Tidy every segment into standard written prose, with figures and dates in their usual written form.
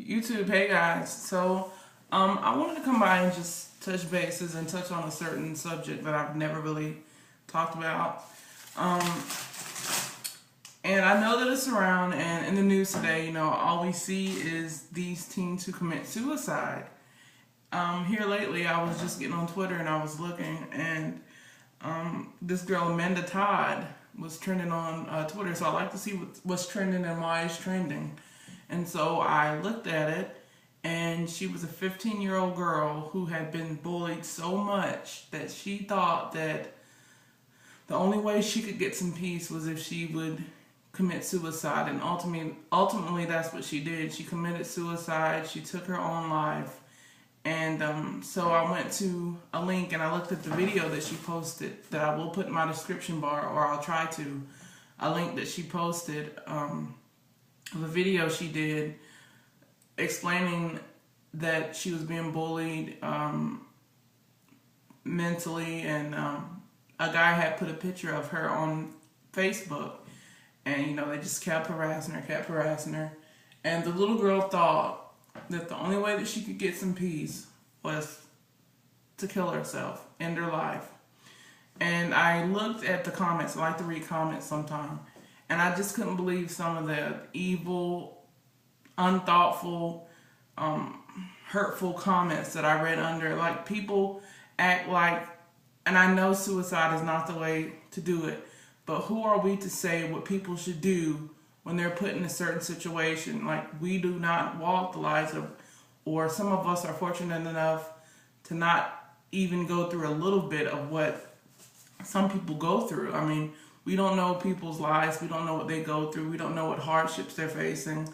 YouTube, hey guys. I wanted to come by and just touch bases and touch on a certain subject that I've never really talked about. Um, and I know that it's around and in the news today, all we see is these teens who commit suicide. Here lately, I was just getting on Twitter and I was looking, and this girl, Amanda Todd, was trending on Twitter. So I like to see what's trending and why it's trending. And so I looked at it, and she was a 15-year-old girl who had been bullied so much that she thought that the only way she could get some peace was if she would commit suicide. And ultimately that's what she did. She committed suicide. She took her own life. And so I went to a link and I looked at the video that she posted that I will put in my description bar, or I'll try to. A link that she posted the video she did explaining that she was being bullied mentally, and a guy had put a picture of her on Facebook, and they just kept harassing her, and the little girl thought that the only way that she could get some peace was to kill herself, end her life. And I looked at the comments. I like to read comments sometimes, and I just couldn't believe some of the evil, unthoughtful, hurtful comments that I read under. Like, people act like, and I know suicide is not the way to do it, but who are we to say what people should do when they're put in a certain situation? Like, we do not walk the lives of, or some of us are fortunate enough to not even go through a little bit of what some people go through. I mean, we don't know people's lives. We don't know what they go through. We don't know what hardships they're facing.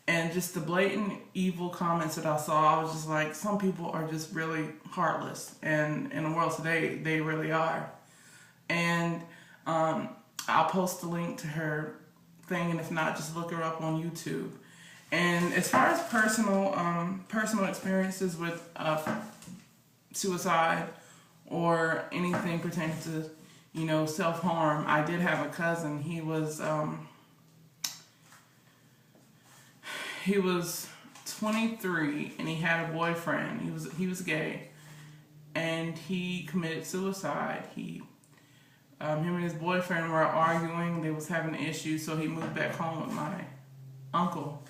And just the blatant evil comments that I saw, I was just like, some people are just really heartless. And in the world today, they really are. And I'll post the link to her thing, and if not, just look her up on YouTube. And as far as personal experiences with suicide or anything pertaining to self-harm, I did have a cousin. He was 23 and he had a boyfriend. He was gay, and he committed suicide. Him and his boyfriend were arguing. They was having issues, so he moved back home with my uncle.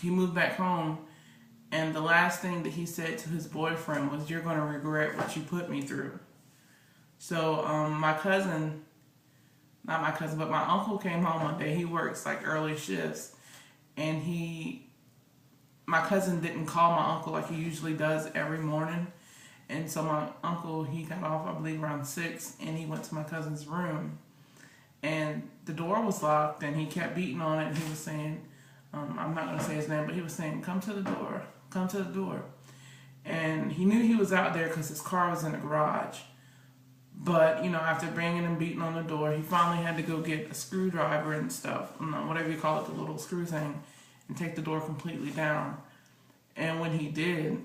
He moved back home, and the last thing that he said to his boyfriend was, "You're going to regret what you put me through." So but my uncle came home one day. He works like early shifts, and my cousin didn't call my uncle like he usually does every morning. And so my uncle, he got off, I believe, around 6, and he went to my cousin's room. And the door was locked, and he kept beating on it, and he was saying, I'm not going to say his name, but he was saying, "Come to the door, come to the door." And he knew he was out there because his car was in the garage. But, after banging and beating on the door, he finally had to go get a screwdriver and stuff, whatever you call it, the little screw thing, and take the door completely down. And when he did,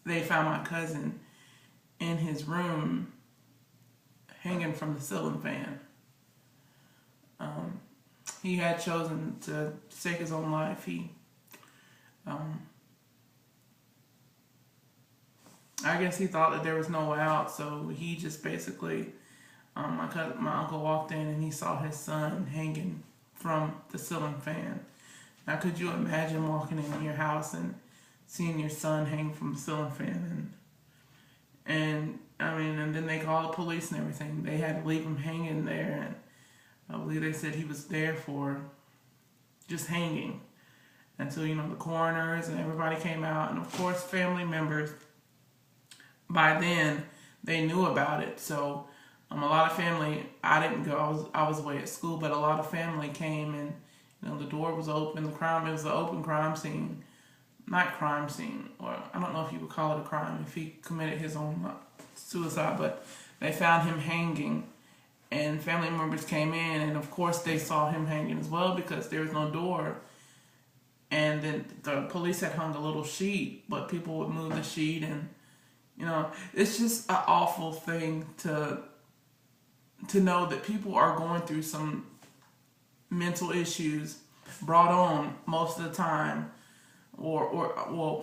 they found my cousin in his room hanging from the ceiling fan. He had chosen to take his own life. I guess he thought that there was no way out, so he just basically, my uncle walked in and he saw his son hanging from the ceiling fan. Now, could you imagine walking into your house and seeing your son hang from the ceiling fan? And then they called the police and everything. They had to leave him hanging there, and I believe they said he was there for just hanging until, the coroners and everybody came out, and of course family members. By then, they knew about it. So a lot of family, I didn't go, I was away at school, but a lot of family came, and the door was open. It was an open crime scene. Not crime scene, or I don't know if you would call it a crime if he committed his own suicide, but they found him hanging, and family members came in, and of course they saw him hanging as well because there was no door. And then the police had hung a little sheet, but people would move the sheet, and it's just an awful thing to know that people are going through some mental issues brought on most of the time, or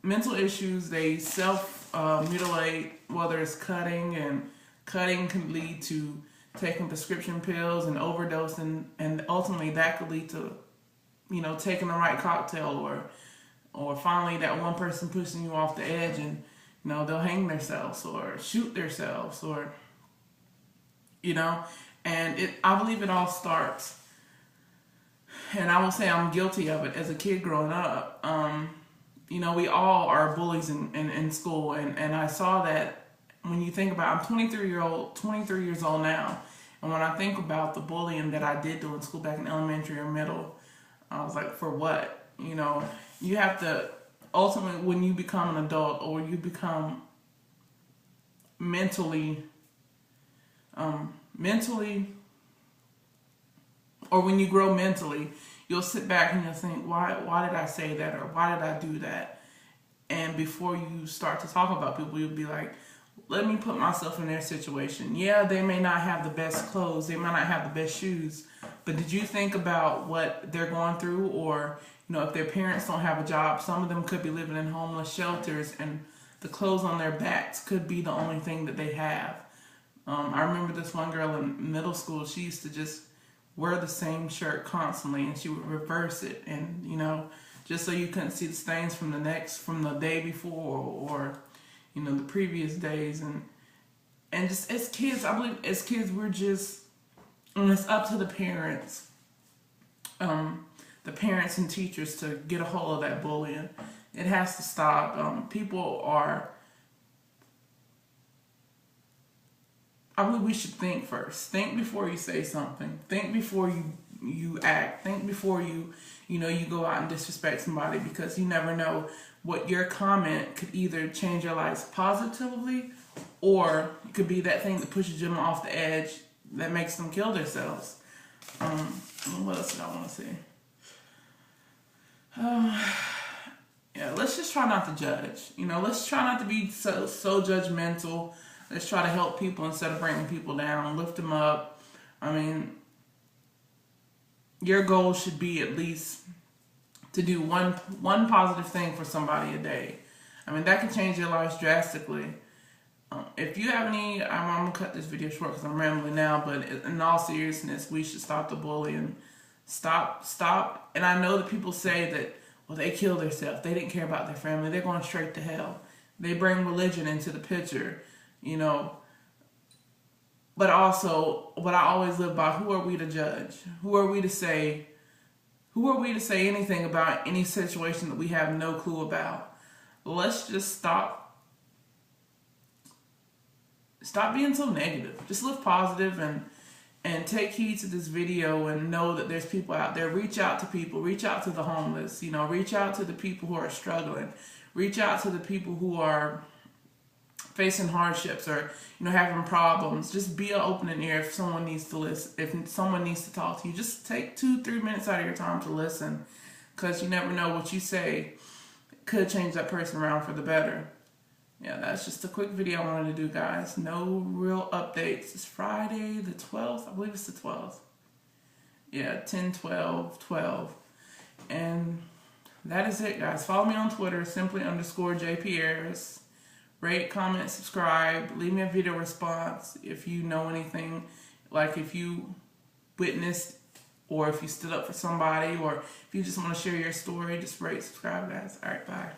mental issues, they self-mutilate, whether it's cutting, and cutting can lead to taking prescription pills and overdosing, and ultimately that could lead to, taking the right cocktail, or finally that one person pushing you off the edge, and they'll hang themselves or shoot themselves, or and I believe it all starts, and I will say I'm guilty of it as a kid growing up. We all are bullies in school, and I saw that when you think about, I'm 23 years old now, and when I think about the bullying that I did do in school back in elementary or middle, I was like, for what? You have to, ultimately, when you become an adult, or you become mentally, or when you grow mentally, you'll sit back and you'll think, why did I say that, or why did I do that? And before you start to talk about people, you'll be like, let me put myself in their situation. Yeah, they may not have the best clothes, they might not have the best shoes, but did you think about what they're going through? Or, if their parents don't have a job, some of them could be living in homeless shelters, and the clothes on their backs could be the only thing that they have. I remember this one girl in middle school, she used to just wear the same shirt constantly, and she would reverse it, and just so you couldn't see the stains from the day before, or the previous days. And just as kids, I believe as kids, we're just, and it's up to the parents and teachers to get a hold of that bullying. It has to stop. I believe we should think first. Think before you say something. Think before you act. Think before you go out and disrespect somebody, because you never know what your comment could either change your lives positively, or it could be that thing that pushes them off the edge that makes them kill themselves. What else did I want to say? Yeah, let's just try not to judge. Let's try not to be so judgmental. Let's try to help people instead of bringing people down, lift them up. I mean, your goal should be at least to do one positive thing for somebody a day. I mean, that can change your lives drastically. If you have any, I'm going to cut this video short because I'm rambling now, but in all seriousness, we should stop the bullying. Stop. And I know that people say that, well, they killed themselves. They didn't care about their family. They're going straight to hell. They bring religion into the picture, But also, what I always live by, who are we to judge? Who are we to say anything about any situation that we have no clue about? Let's just stop being so negative. Just live positive, and take heed to this video, and know that there's people out there. Reach out to people. Reach out to the homeless. Reach out to the people who are struggling. Reach out to the people who are facing hardships, or having problems. Just be an opening ear if someone needs to listen. If someone needs to talk to you, just take 2-3 minutes out of your time to listen, because you never know what you say could change that person around for the better. Yeah, that's just a quick video I wanted to do, guys. No real updates. It's Friday the 12th. I believe it's the 12th. Yeah, 10/12/12. And that is it, guys. Follow me on Twitter, simply_JPierres. Rate, comment, subscribe. Leave me a video response if you know anything. Like if you witnessed, or if you stood up for somebody, or if you just want to share your story, just rate, subscribe, guys. All right, bye.